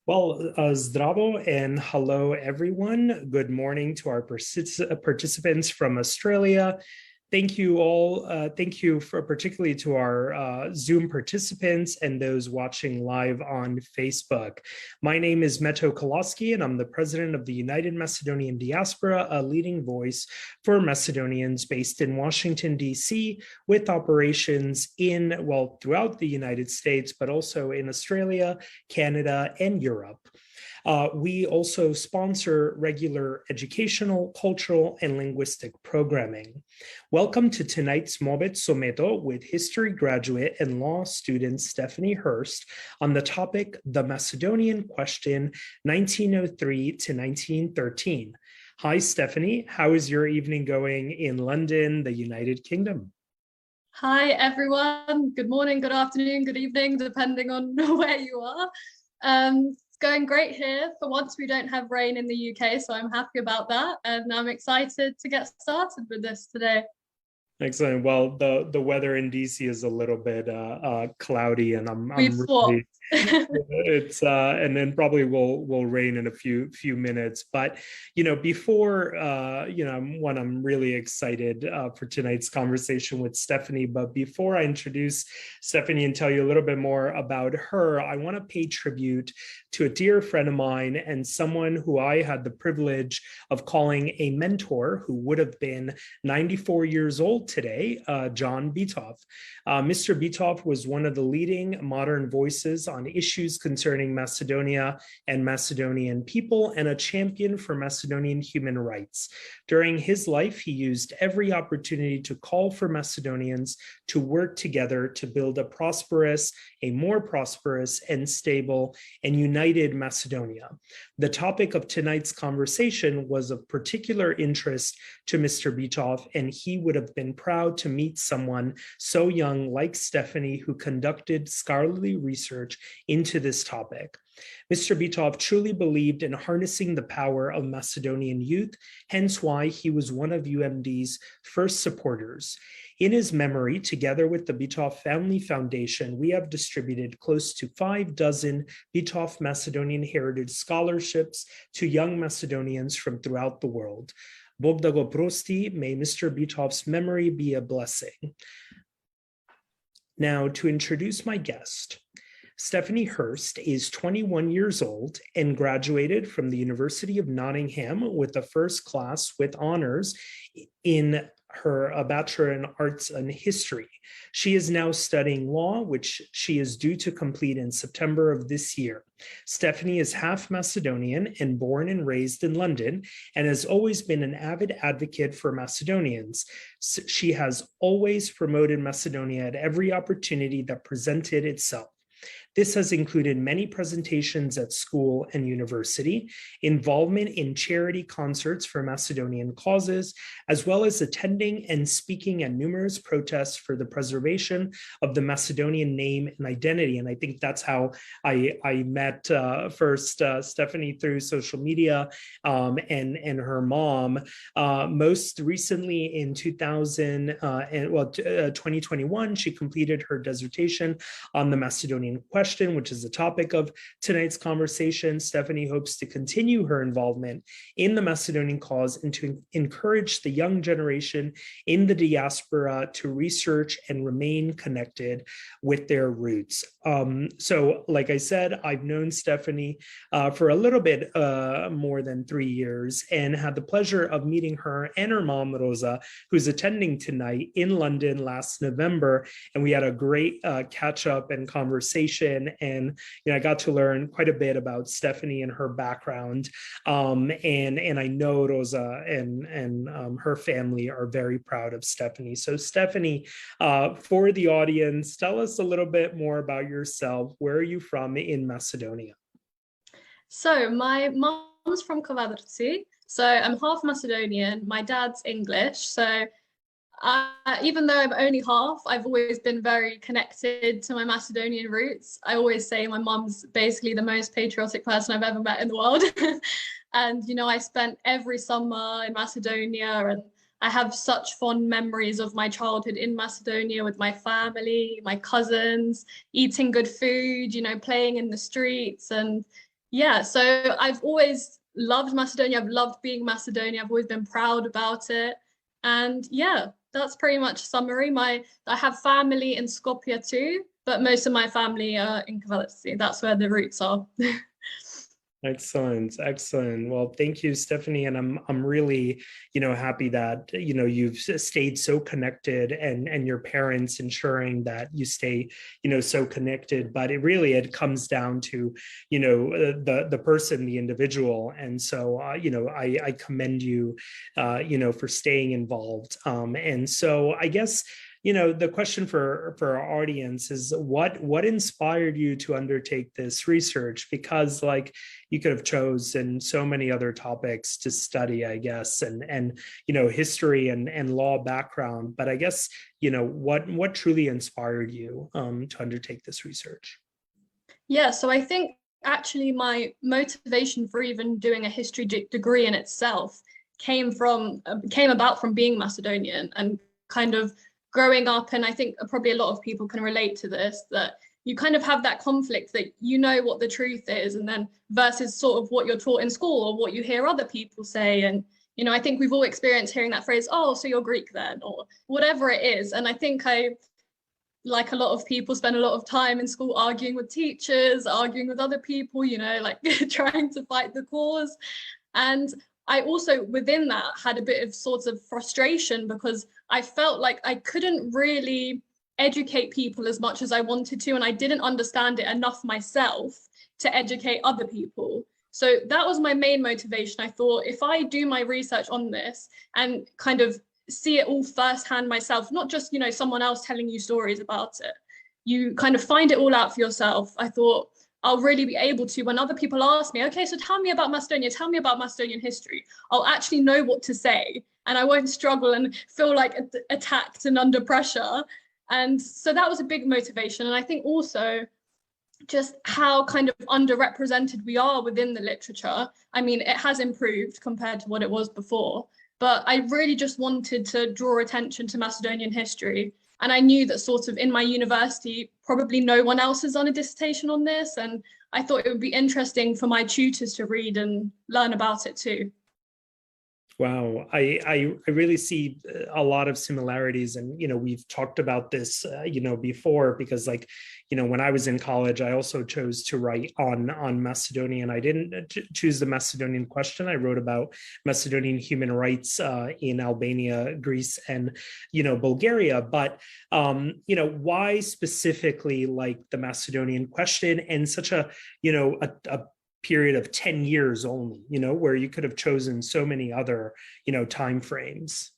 Zdravo and hello, everyone. Good morning to our participants from Australia. Thank you all. Thank you for particularly to our Zoom participants and those watching live on Facebook. My name is Meto Koloski, and I'm the president of the United Macedonian Diaspora, a leading voice for Macedonians based in Washington, D.C., with operations throughout the United States, but also in Australia, Canada, and Europe. We also sponsor regular educational, cultural, and linguistic programming. Welcome to tonight's Muabet Meto with history graduate and law student Stefanie Hurst on the topic, The Macedonian Question, 1903 to 1913. Hi, Stefanie. How is your evening going in London, the United Kingdom? Hi, everyone. Good morning, good afternoon, good evening, depending on where you are. It's going great here. For once, we don't have rain in the UK, so I'm happy about that. And I'm excited to get started with this today. Excellent. Well, the weather in DC is a little bit cloudy, and I'm really it's and then probably will rain in a few minutes. But before I'm really excited for tonight's conversation with Stefanie. But before I introduce Stefanie and tell you a little bit more about her, I want to pay tribute to a dear friend of mine and someone who I had the privilege of calling a mentor, who would have been 94 years old today, John Bitoff. Mr. Bitoff was one of the leading modern voices on issues concerning Macedonia and Macedonian people, and a champion for Macedonian human rights. During his life, he used every opportunity to call for Macedonians to work together to build a more prosperous and stable and united Macedonia. The topic of tonight's conversation was of particular interest to Mr. Bitoff, and he would have been proud to meet someone so young like Stefanie, who conducted scholarly research into this topic. Mr. Bitoff truly believed in harnessing the power of Macedonian youth, hence why he was one of UMD's first supporters. In his memory, together with the Bitoff Family Foundation, we have distributed close to 6 Bitoff Macedonian Heritage Scholarships to young Macedonians from throughout the world. Bog da go prosti, may Mr. Bitoff's memory be a blessing. Now, to introduce my guest, Stefanie Hurst is 21 years old and graduated from the University of Nottingham with a first class with honors in a Bachelor in Arts and History. She is now studying law, which she is due to complete in September of this year. Stefanie is half Macedonian and born and raised in London, and has always been an avid advocate for Macedonians. She has always promoted Macedonia at every opportunity that presented itself. This has included many presentations at school and university, involvement in charity concerts for Macedonian causes, as well as attending and speaking at numerous protests for the preservation of the Macedonian name and identity. And I think that's how I met first Stefanie through social media and her mom. Most recently in 2021, she completed her dissertation on the Macedonian Question, which is the topic of tonight's conversation. Stefanie hopes to continue her involvement in the Macedonian cause and to encourage the young generation in the diaspora to research and remain connected with their roots. So, like I said, I've known Stefanie for a little bit more than 3 years, and had the pleasure of meeting her and her mom, Rosa, who's attending tonight in London last November. And we had a great catch up and conversation. And I got to learn quite a bit about Stefanie and her background. And I know Rosa and her family are very proud of Stefanie. So Stefanie, for the audience, tell us a little bit more about yourself. Where are you from in Macedonia? So my mom's from Kovadrci. So I'm half Macedonian. My dad's English. So even though I'm only half, I've always been very connected to my Macedonian roots. I always say my mom's basically the most patriotic person I've ever met in the world. And, I spent every summer in Macedonia, and I have such fond memories of my childhood in Macedonia with my family, my cousins, eating good food, playing in the streets. And Yeah, so I've always loved Macedonia. I've loved being Macedonia. I've always been proud about it. And yeah, that's pretty much a summary. I have family in Skopje too, but most of my family are in Koloski. That's where the roots are. Excellent, excellent. Well, thank you, Stefanie, and I'm really, happy that you've stayed so connected, and your parents ensuring that you stay, so connected. But it comes down to, the person, the individual, and so I commend you, for staying involved. And so I guess, the question for our audience is what inspired you to undertake this research? Because like you could have chosen so many other topics to study, I guess, and history and law background. But I guess, what truly inspired you to undertake this research? Yeah, so I think actually my motivation for even doing a history degree in itself came about from being Macedonian and kind of growing up. And I think probably a lot of people can relate to this, that you kind of have that conflict that what the truth is, and then versus sort of what you're taught in school or what you hear other people say. And I think we've all experienced hearing that phrase, oh, so you're Greek then, or whatever it is. And I think like a lot of people, spend a lot of time in school arguing with teachers, arguing with other people, like trying to fight the cause. And I also within that had a bit of sort of frustration because I felt like I couldn't really educate people as much as I wanted to, and I didn't understand it enough myself to educate other people. So that was my main motivation. I thought if I do my research on this and kind of see it all firsthand myself, not just someone else telling you stories about it, you kind of find it all out for yourself. I thought I'll really be able to, when other people ask me, okay, so tell me about Macedonia, tell me about Macedonian history, I'll actually know what to say and I won't struggle and feel like attacked and under pressure. And so that was a big motivation. And I think also just how kind of underrepresented we are within the literature. I mean, it has improved compared to what it was before, but I really just wanted to draw attention to Macedonian history. And I knew that sort of in my university, probably no one else has done a dissertation on this. And I thought it would be interesting for my tutors to read and learn about it too. Wow, I really see a lot of similarities, and we've talked about this before, because like when I was in college, I also chose to write on Macedonia, and I didn't choose the Macedonian question. I wrote about Macedonian human rights in Albania, Greece, and Bulgaria. But why specifically like the Macedonian question and such a period of 10 years only, where you could have chosen so many other, time frames?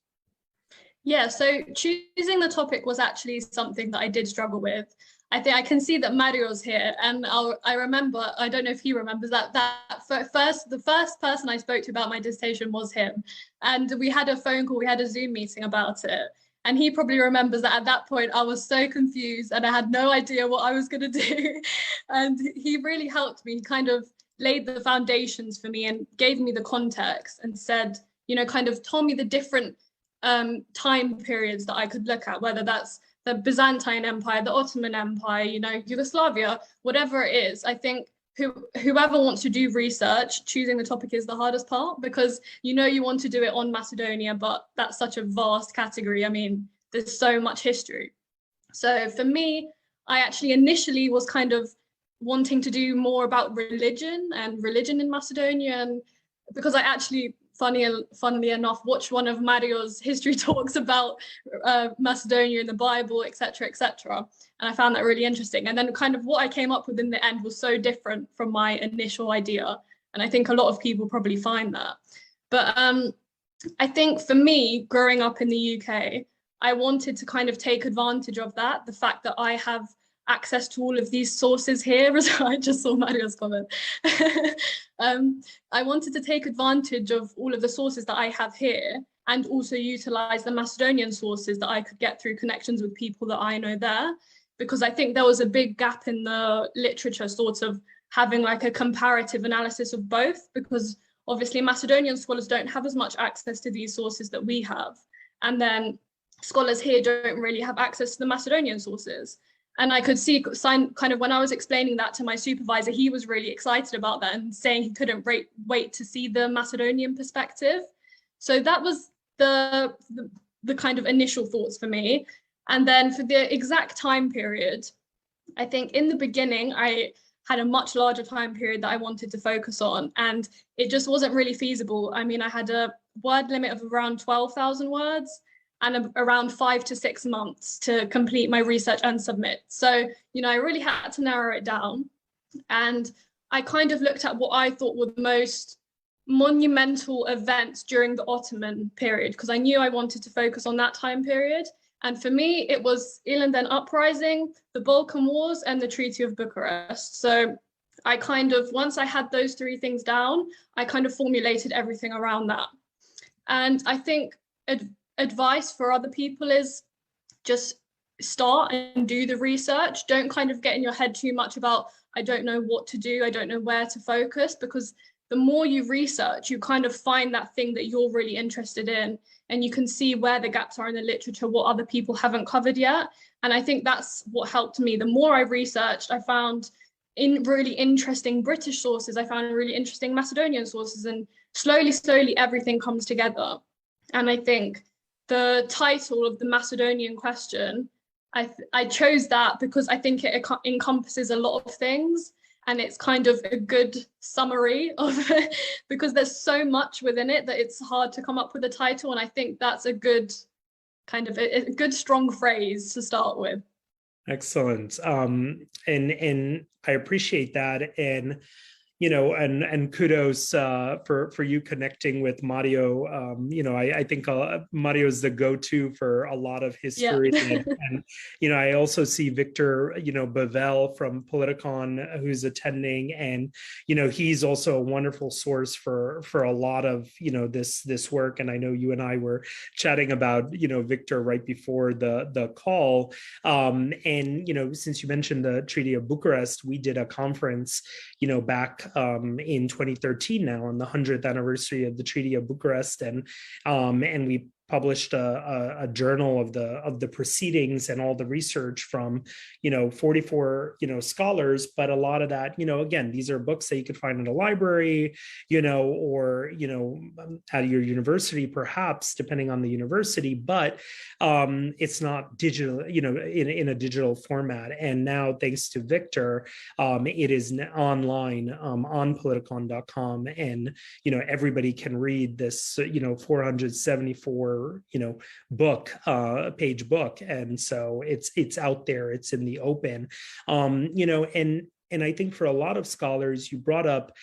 Yeah, so choosing the topic was actually something that I did struggle with. I think I can see that Mario's here, and I remember, I don't know if he remembers the first person I spoke to about my dissertation was him, and we had a phone call, we had a Zoom meeting about it, and he probably remembers that at that point I was so confused and I had no idea what I was going to do, and he really helped me. He kind of laid the foundations for me and gave me the context and said, kind of told me the different time periods that I could look at, whether that's the Byzantine Empire, the Ottoman Empire, Yugoslavia, whatever it is. I think whoever wants to do research, choosing the topic is the hardest part, because you want to do it on Macedonia, but that's such a vast category. I mean, there's so much history. So for me, I actually initially was kind of wanting to do more about religion in Macedonia, and because I actually, funnily enough, watched one of Mario's history talks about Macedonia in the Bible, etc., etc., and I found that really interesting. And then kind of what I came up with in the end was so different from my initial idea, and I think a lot of people probably find that. But I think for me, growing up in the UK, I wanted to kind of take advantage of that, the fact that I have access to all of these sources here, as I just saw Mario's comment. I wanted to take advantage of all of the sources that I have here, and also utilize the Macedonian sources that I could get through connections with people that I know there, because I think there was a big gap in the literature, sort of having like a comparative analysis of both, because obviously Macedonian scholars don't have as much access to these sources that we have, and then scholars here don't really have access to the Macedonian sources. And I could see kind of when I was explaining that to my supervisor, he was really excited about that and saying he couldn't wait to see the Macedonian perspective. So that was the kind of initial thoughts for me. And then for the exact time period, I think in the beginning, I had a much larger time period that I wanted to focus on, and it just wasn't really feasible. I mean, I had a word limit of around 12,000 words and around 5 to 6 months to complete my research and submit. So, I really had to narrow it down. And I kind of looked at what I thought were the most monumental events during the Ottoman period, because I knew I wanted to focus on that time period. And for me, it was Ilinden Uprising, the Balkan Wars, and the Treaty of Bucharest. So I kind of, once I had those 3 things down, I kind of formulated everything around that. And I think advice for other people is just start and do the research. Don't kind of get in your head too much about, I don't know what to do, I don't know where to focus, because the more you research, you kind of find that thing that you're really interested in, and you can see where the gaps are in the literature, what other people haven't covered yet. And I think that's what helped me. The more I researched, I found in really interesting British sources, I found really interesting Macedonian sources, and slowly everything comes together. And I think the title of the Macedonian Question, I chose that because I think it encompasses a lot of things, and it's kind of a good summary of it, because there's so much within it that it's hard to come up with a title. And I think that's a good kind of a good strong phrase to start with. Excellent. And I appreciate that. And and kudos for you connecting with Mario. I think Mario is the go-to for a lot of history. Yeah. and I also see Victor, Bavel from Politicon, who's attending, and he's also a wonderful source for a lot of this work. And I know you and I were chatting about Victor right before the call. And since you mentioned the Treaty of Bucharest, we did a conference back in 2013 now on the 100th anniversary of the Treaty of Bucharest, and we published a journal of the proceedings and all the research from 44 scholars. But a lot of that, again, these are books that you could find in a library, or at your university, perhaps, depending on the university, but it's not digital, in a digital format. And now, thanks to Victor, it is online on politicon.com, and everybody can read this 474 page book, and so it's out there, it's in the open, and I think for a lot of scholars, you brought up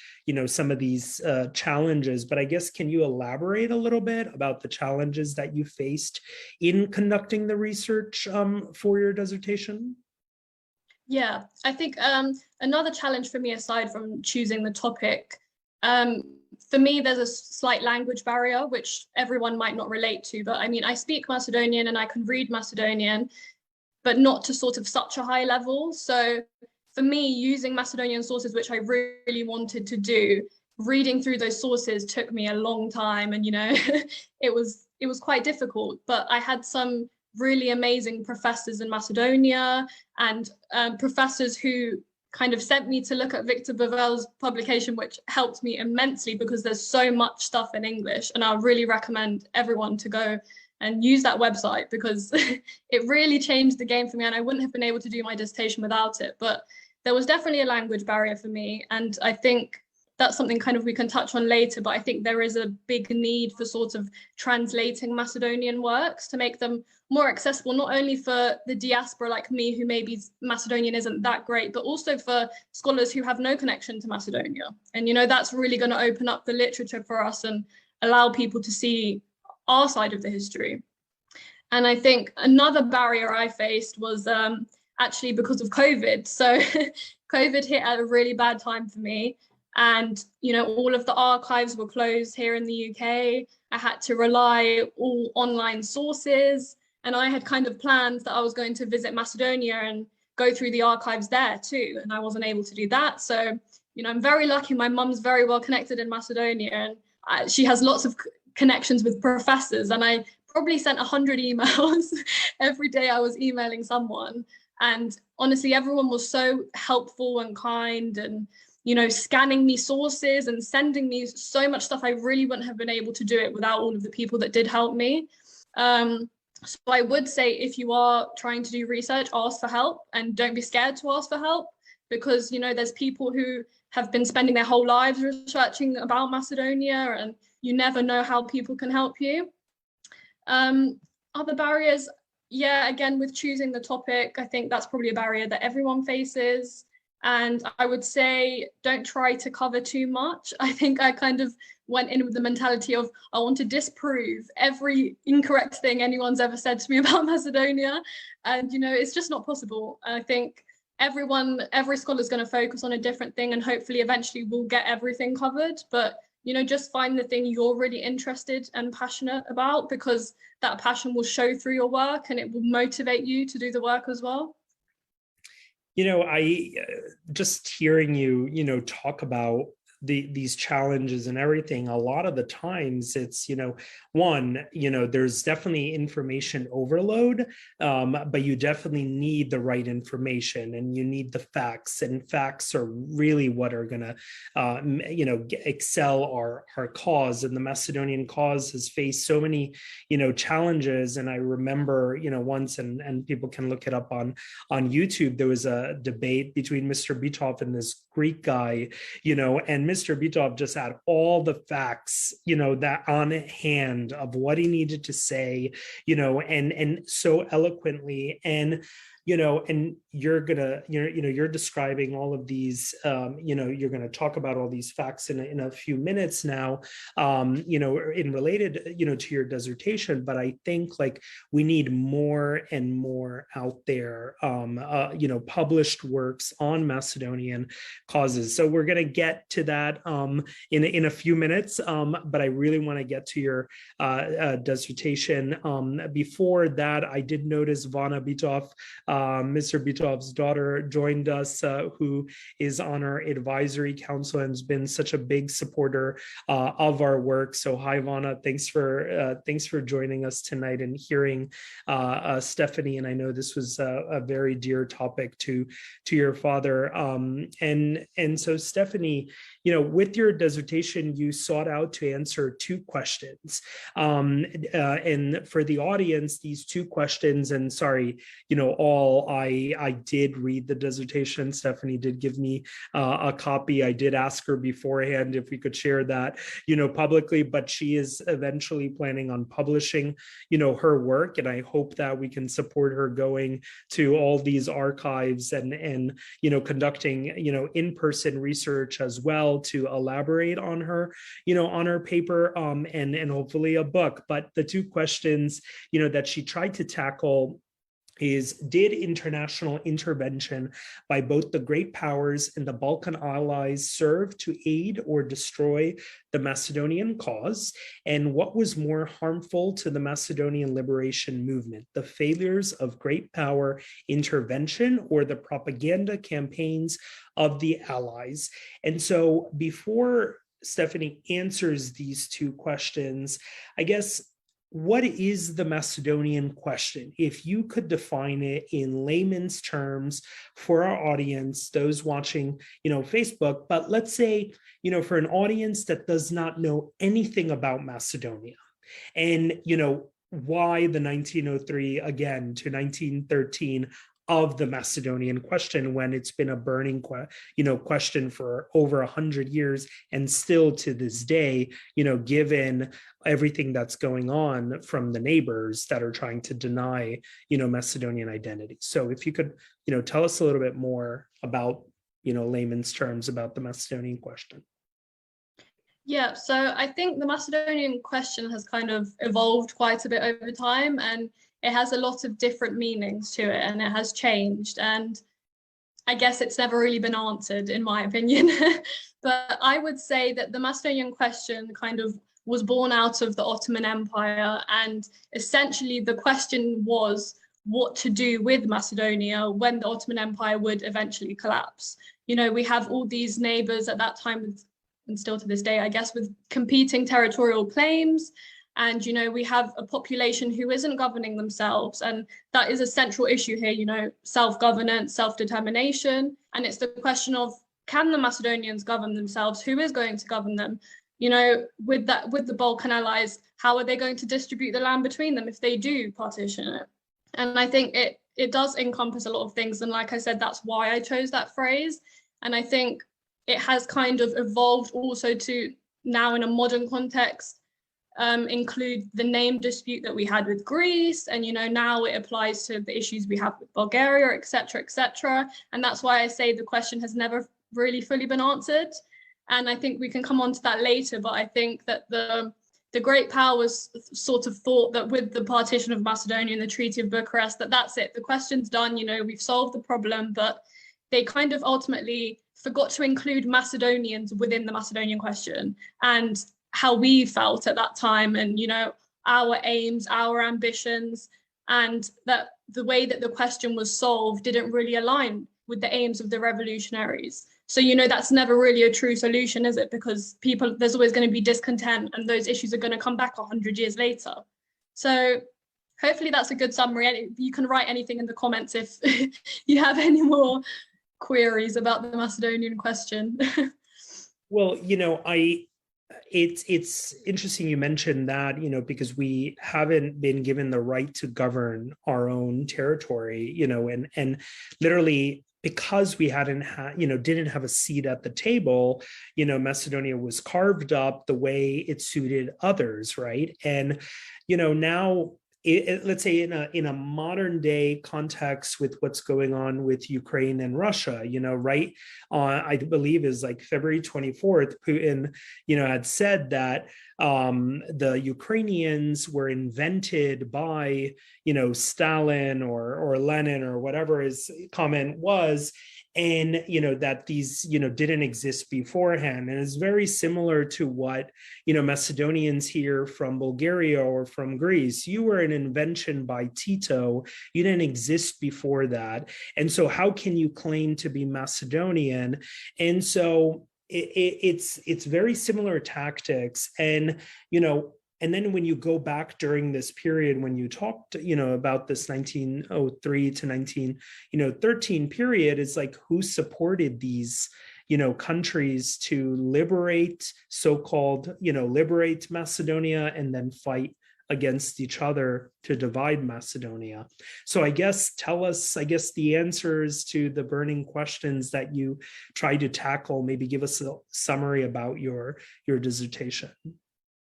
some of these challenges, but I guess, can you elaborate a little bit about the challenges that you faced in conducting the research for your dissertation? Yeah, I think another challenge for me, aside from choosing the topic, for me, there's a slight language barrier, which everyone might not relate to. But I mean, I speak Macedonian and I can read Macedonian, but not to sort of such a high level. So for me, using Macedonian sources, which I really wanted to do, reading through those sources took me a long time. And, it was quite difficult. But I had some really amazing professors in Macedonia, and professors who kind of sent me to look at Victor Bavel's publication, which helped me immensely, because there's so much stuff in English. And I really recommend everyone to go and use that website, because it really changed the game for me, and I wouldn't have been able to do my dissertation without it. But there was definitely a language barrier for me, and I think that's something kind of we can touch on later, but I think there is a big need for sort of translating Macedonian works to make them more accessible, not only for the diaspora like me, who maybe Macedonian isn't that great, but also for scholars who have no connection to Macedonia. And, that's really going to open up the literature for us and allow people to see our side of the history. And I think another barrier I faced was actually because of COVID. So COVID hit at a really bad time for me. And, all of the archives were closed here in the UK. I had to rely all online sources. And I had kind of planned that I was going to visit Macedonia and go through the archives there too. And I wasn't able to do that. So, I'm very lucky. My mum's very well connected in Macedonia, and she has lots of connections with professors. And I probably sent 100 emails every day. I was emailing someone. And honestly, everyone was so helpful and kind, and, you know, scanning me sources and sending me so much stuff. I really wouldn't have been able to do it without all of the people that did help me. So I would say, if you are trying to do research, ask for help, and don't be scared to ask for help, because, you know, there's people who have been spending their whole lives researching about Macedonia, and you never know how people can help you. Other barriers, yeah, again, with choosing the topic, I think that's probably a barrier that everyone faces. And I would say, don't try to cover too much. I think I kind of went in with the mentality of, I want to disprove every incorrect thing anyone's ever said to me about Macedonia. And, you know, it's just not possible. I think every scholar is going to focus on a different thing, and hopefully eventually we'll get everything covered. But, you know, just find the thing you're really interested and passionate about, because that passion will show through your work and it will motivate you to do the work as well. You know, I just hearing you, you know, talk about these challenges and everything, a lot of the times it's, you know, one, you know, there's definitely information overload, but you definitely need the right information, and you need the facts, and facts are really what are going to, you know, excel our cause. And the Macedonian cause has faced so many, you know, challenges. And I remember, you know, once, and people can look it up on YouTube, there was a debate between Mr. Bitov and this Greek guy, you know, and Mr. Bitov just had all the facts, you know, that on hand of what he needed to say, you know, and so eloquently. And, you know, and you're describing all of these, you know, you're going to talk about all these facts in a few minutes now, you know, in related, you know, to your dissertation. But I think, like, we need more and more out there, you know, published works on Macedonian causes. So we're going to get to that in a few minutes. But I really want to get to your dissertation. Before that, I did notice Vana Bitov, Mr. Bitov's daughter, joined us, who is on our advisory council and has been such a big supporter of our work. So hi, Vana, thanks for joining us tonight and hearing Stefanie. And I know this was a very dear topic to your father. And so Stefanie, you know, with your dissertation, you sought out to answer two questions. And for the audience, these two questions, and sorry, you know, I did read the dissertation. Stefanie did give me a copy. I did ask her beforehand if we could share that, you know, publicly, but she is eventually planning on publishing, you know, her work. And I hope that we can support her going to all these archives and you know, conducting, you know, in-person research as well to elaborate on her, you know, on her paper, and hopefully a book. But the two questions, you know, that she tried to tackle is, did international intervention by both the great powers and the Balkan allies serve to aid or destroy the Macedonian cause? And what was more harmful to the Macedonian liberation movement, the failures of great power intervention or the propaganda campaigns of the allies? And so before Stefanie answers these two questions, I guess, what is the Macedonian question? If you could define it in layman's terms for our audience, those watching, you know, Facebook, but let's say, you know, for an audience that does not know anything about Macedonia, and, you know, why the 1903 again to 1913 of the Macedonian question, when it's been a burning question for over 100 years, and still to this day, you know, given everything that's going on from the neighbors that are trying to deny, you know, Macedonian identity. So if you could, you know, tell us a little bit more about, you know, layman's terms about the Macedonian question. Yeah, so I think the Macedonian question has kind of evolved quite a bit over time, and it has a lot of different meanings to it, and it has changed. And I guess it's never really been answered, in my opinion. But I would say that the Macedonian question kind of was born out of the Ottoman Empire. And essentially the question was what to do with Macedonia when the Ottoman Empire would eventually collapse. You know, we have all these neighbors at that time, and still to this day, I guess, with competing territorial claims. And, we have a population who isn't governing themselves. And that is a central issue here, self-governance, self-determination. And it's the question of, can the Macedonians govern themselves? Who is going to govern them? With the Balkan allies, how are they going to distribute the land between them if they do partition it? And I think it does encompass a lot of things. And like I said, that's why I chose that phrase. And I think it has kind of evolved also to now, in a modern context, include the name dispute that we had with Greece, and now it applies to the issues we have with Bulgaria, etc., etc. And that's why I say the question has never really fully been answered. And I think we can come on to that later, but I think that the great powers sort of thought that with the partition of Macedonia and the Treaty of Bucharest, that's it, the question's done, we've solved the problem. But they kind of ultimately forgot to include Macedonians within the Macedonian question, and how we felt at that time, and our aims, our ambitions, and that the way that the question was solved didn't really align with the aims of the revolutionaries. So that's never really a true solution, is it? Because there's always going to be discontent, and those issues are going to come back 100 years later. So hopefully that's a good summary. You can write anything in the comments if you have any more queries about the Macedonian question. Well, it's interesting you mentioned that, because we haven't been given the right to govern our own territory, and literally because we didn't have a seat at the table, Macedonia was carved up the way it suited others, right? And, now let's say in a modern day context with what's going on with Ukraine and Russia, right? I believe is like February 24th, Putin, had said that the Ukrainians were invented by, Stalin or Lenin or whatever his comment was. And, that these, didn't exist beforehand. And it's very similar to what, Macedonians hear from Bulgaria or from Greece. You were an invention by Tito. You didn't exist before that. And so how can you claim to be Macedonian? And so it's very similar tactics. And, and then when you go back during this period, when you talked, about this 1903 to 1913 period, it's like who supported these, countries to liberate so-called, liberate Macedonia and then fight against each other to divide Macedonia. So tell us, the answers to the burning questions that you tried to tackle. Maybe give us a summary about your dissertation.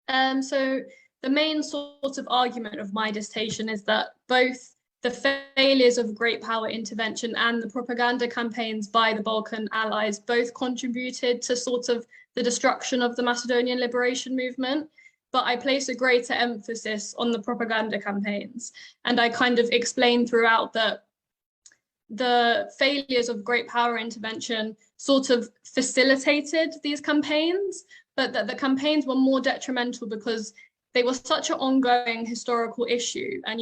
So the main sort of argument of my dissertation is that both the failures of great power intervention and the propaganda campaigns by the Balkan allies both contributed to sort of the destruction of the Macedonian liberation movement. But I place a greater emphasis on the propaganda campaigns. And I kind of explain throughout that the failures of great power intervention sort of facilitated these campaigns, but that the campaigns were more detrimental because they were such an ongoing historical issue. And,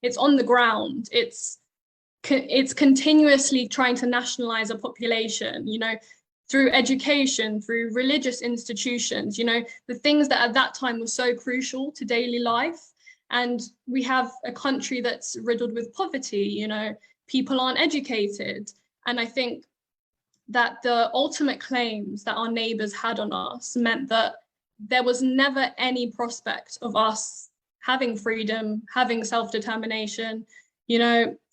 it's on the ground. It's continuously trying to nationalize a population, through education, through religious institutions, the things that at that time were so crucial to daily life. And we have a country that's riddled with poverty, people aren't educated. And I think that the ultimate claims that our neighbors had on us meant that there was never any prospect of us having freedom, having self-determination.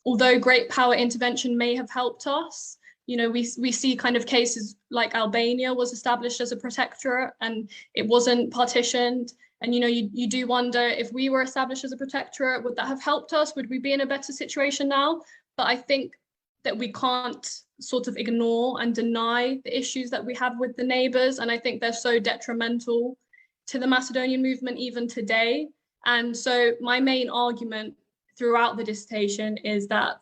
Although great power intervention may have helped us, we see kind of cases like Albania was established as a protectorate and it wasn't partitioned. And, you do wonder, if we were established as a protectorate, would that have helped us? Would we be in a better situation now? But I think that we can't sort of ignore and deny the issues that we have with the neighbors. And I think they're so detrimental to the Macedonian movement even today. And so my main argument throughout the dissertation is that,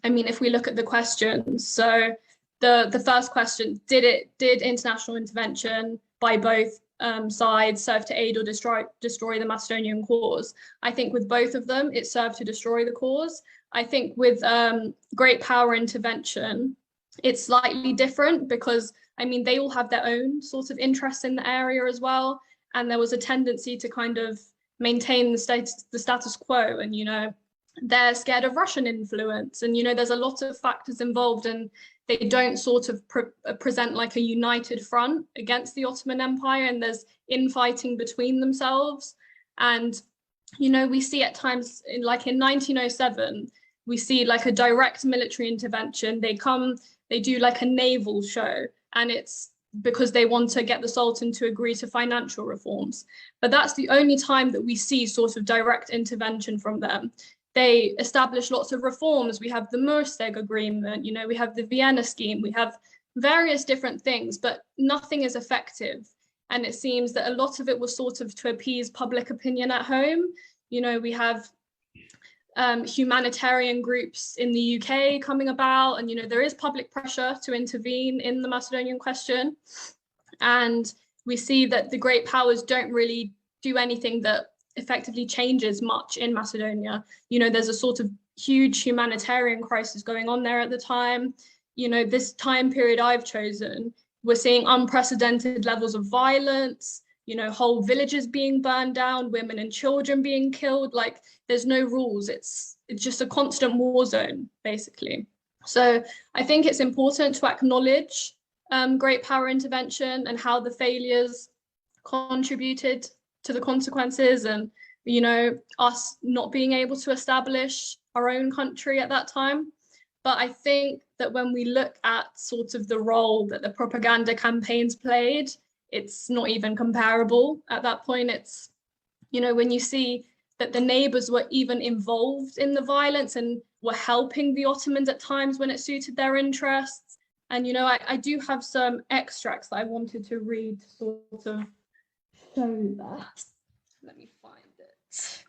if we look at the questions, so the first question, did international intervention by both sides serve to aid or destroy the Macedonian cause? I think with both of them, it served to destroy the cause. I think with great power intervention, it's slightly different because, they all have their own sort of interests in the area as well. and there was a tendency to kind of maintain the status quo. And, you know, they're scared of Russian influence, and, you know, there's a lot of factors involved, and they don't sort of present like a united front against the Ottoman Empire, and there's infighting between themselves. And, you know, we see at times, like in 1907, we see like a direct military intervention. They do like a naval show, and it's because they want to get the Sultan to agree to financial reforms. But that's the only time that we see sort of direct intervention from them. They establish lots of reforms. We have the Mursteg Agreement, you know, we have the Vienna Scheme, we have various different things, but nothing is effective. And it seems that a lot of it was sort of to appease public opinion at home. You know, we have humanitarian groups in the UK coming about, and, you know, there is public pressure to intervene in the Macedonian question. And we see that the great powers don't really do anything that effectively changes much in Macedonia. You know, there's a sort of huge humanitarian crisis going on there at the time. You know, this time period I've chosen, we're seeing unprecedented levels of violence, you know, whole villages being burned down, women and children being killed. Like, there's no rules. It's just a constant war zone, basically. So I think it's important to acknowledge great power intervention and how the failures contributed to the consequences, and, you know, us not being able to establish our own country at that time. But I think that when we look at sort of the role that the propaganda campaigns played, it's not even comparable at that point. It's, you know, when you see that the neighbors were even involved in the violence and were helping the Ottomans at times when it suited their interests. And, you know, I do have some extracts that I wanted to read to sort of show that. Let me find it.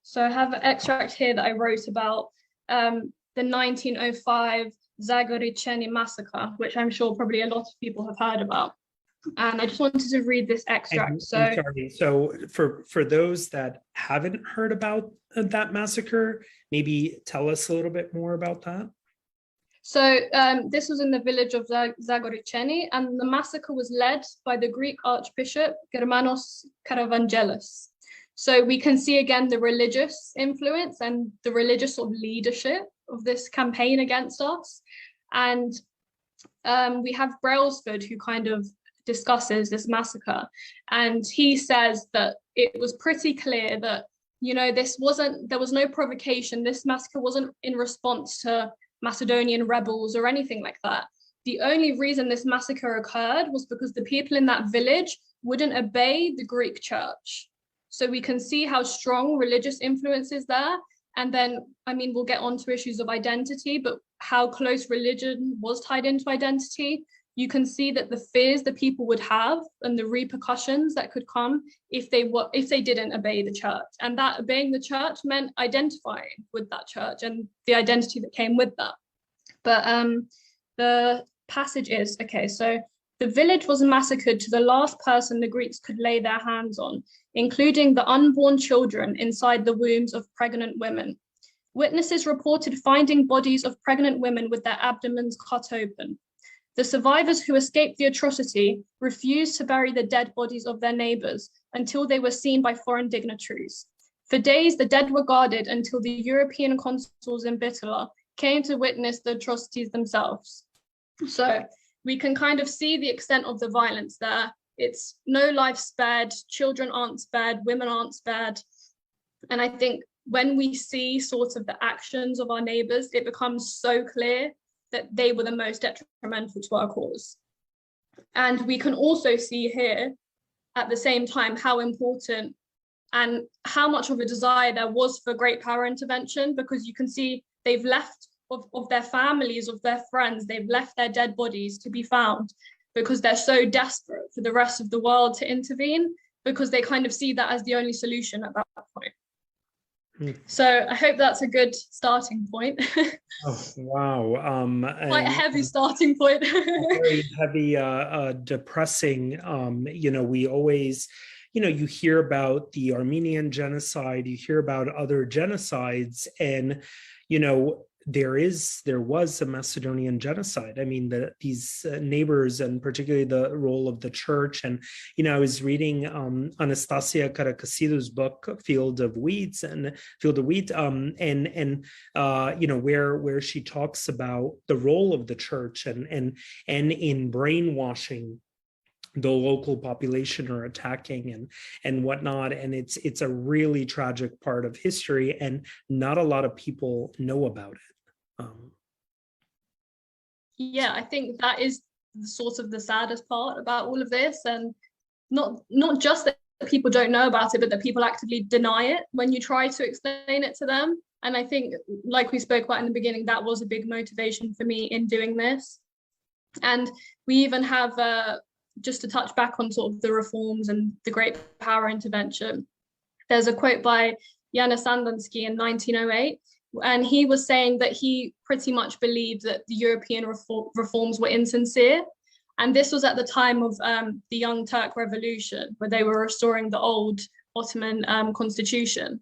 So I have an extract here that I wrote about the 1905 Zagoriceni massacre, which I'm sure probably a lot of people have heard about. And I just wanted to read this extract. I'm sorry. So for those that haven't heard about that massacre, maybe tell us a little bit more about that. So this was in the village of Zagoriceni, and the massacre was led by the Greek Archbishop Germanos Karavangelis. So we can see again the religious influence and the religious sort of leadership of this campaign against us. And we have Brailsford, who kind of discusses this massacre, and he says that it was pretty clear that, you know, there was no provocation. This massacre wasn't in response to Macedonian rebels or anything like that. The only reason this massacre occurred was because the people in that village wouldn't obey the Greek church. So we can see how strong religious influence is there. And then, I mean, we'll get on to issues of identity, but how close religion was tied into identity. You can see that the fears that people would have and the repercussions that could come if they didn't obey the church. And that obeying the church meant identifying with that church and the identity that came with that. But the passage is, okay, so the village was massacred to the last person the Greeks could lay their hands on, including the unborn children inside the wombs of pregnant women. Witnesses reported finding bodies of pregnant women with their abdomens cut open. The survivors who escaped the atrocity refused to bury the dead bodies of their neighbors until they were seen by foreign dignitaries. For days, the dead were guarded until the European consuls in Bitola came to witness the atrocities themselves. So we can kind of see the extent of the violence there. It's no life spared, children aren't spared, women aren't spared. And I think when we see sort of the actions of our neighbors, it becomes so clear that they were the most detrimental to our cause. And we can also see here at the same time how important and how much of a desire there was for great power intervention, because you can see they've left of their families, of their friends, they've left their dead bodies to be found because they're so desperate for the rest of the world to intervene, because they kind of see that as the only solution at that point. So I hope that's a good starting point. Oh, wow. Quite a heavy starting point. Very heavy, depressing. You know, we always, you know, you hear about the Armenian genocide, you hear about other genocides, and, you know, there was a Macedonian genocide. I mean, these neighbors, and particularly the role of the church. And I was reading Anastasia Karakasidu's book, Field of Wheat, and where she talks about the role of the church and in brainwashing the local population or attacking and whatnot. And it's a really tragic part of history, and not a lot of people know about it. Yeah, I think that is sort of the saddest part about all of this, and not just that people don't know about it, but that people actively deny it when you try to explain it to them. And I think, like we spoke about in the beginning, that was a big motivation for me in doing this. And we even have, just to touch back on sort of the reforms and the Great Power Intervention, there's a quote by Janusz Sandanski in 1908, and he was saying that he pretty much believed that the European reforms were insincere. And this was at the time of the Young Turk Revolution, where they were restoring the old Ottoman constitution.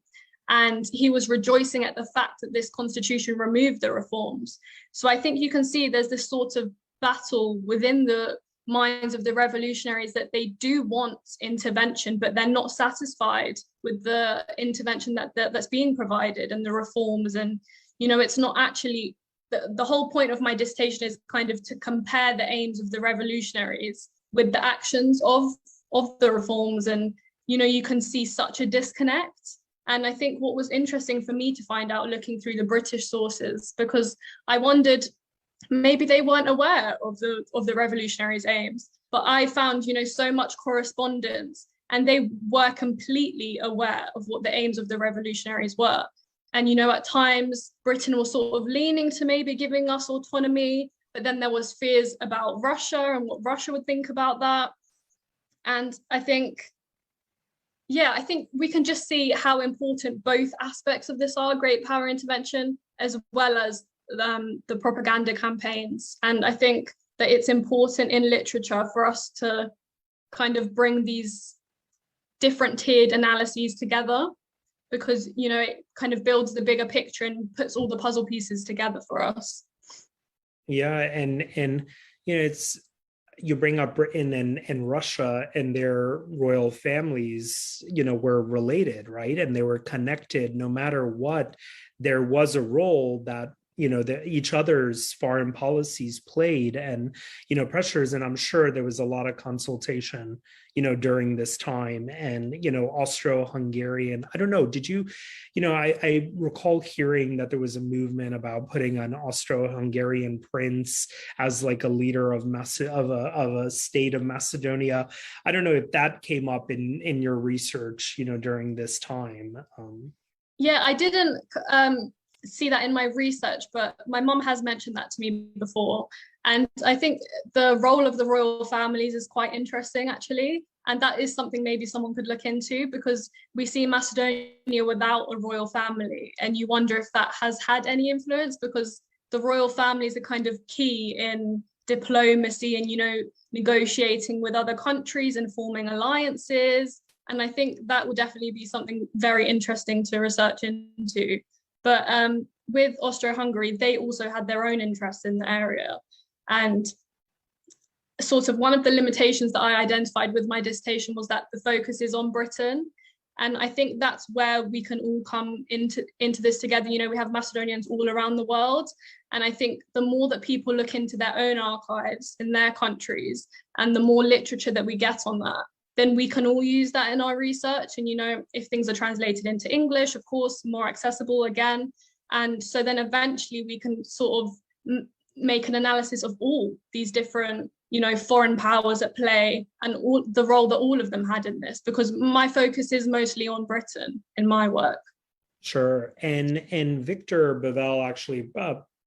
And he was rejoicing at the fact that this constitution removed the reforms. So I think you can see there's this sort of battle within the minds of the revolutionaries that they do want intervention, but they're not satisfied with the intervention that's being provided and the reforms. And it's not actually the whole point of my dissertation is kind of to compare the aims of the revolutionaries with the actions of the reforms. And you can see such a disconnect. And I think what was interesting for me to find out looking through the British sources, because I wondered, maybe they weren't aware of the revolutionaries' aims, but I found so much correspondence, and they were completely aware of what the aims of the revolutionaries were. And at times Britain was sort of leaning to maybe giving us autonomy, but then there was fears about Russia and what Russia would think about that. And I think we can just see how important both aspects of this are: great power intervention as well as the propaganda campaigns. And I think that it's important in literature for us to kind of bring these different tiered analyses together, because it kind of builds the bigger picture and puts all the puzzle pieces together for us. Yeah, and it's, you bring up Britain and Russia, and their royal families were related, right? And they were connected. No matter what, there was a role that each other's foreign policies played, and pressures. And I'm sure there was a lot of consultation during this time. And Austro-Hungarian, I don't know, did you I recall hearing that there was a movement about putting an Austro-Hungarian prince as like a leader of a state of Macedonia. I don't know if that came up in your research during this time. Yeah, I didn't see that in my research, but my mom has mentioned that to me before. And I think the role of the royal families is quite interesting, actually. And that is something maybe someone could look into, because we see Macedonia without a royal family. And you wonder if that has had any influence, because the royal families are kind of key in diplomacy and, negotiating with other countries and forming alliances. And I think that will definitely be something very interesting to research into. But with Austro-Hungary, they also had their own interests in the area. And sort of one of the limitations that I identified with my dissertation was that the focus is on Britain. And I think that's where we can all come into this together. We have Macedonians all around the world. And I think the more that people look into their own archives in their countries, and the more literature that we get on that, then we can all use that in our research. And, if things are translated into English, of course, more accessible again. And so then eventually we can sort of make an analysis of all these different, foreign powers at play, and all the role that all of them had in this, because my focus is mostly on Britain in my work. Sure. And Victor Bevel actually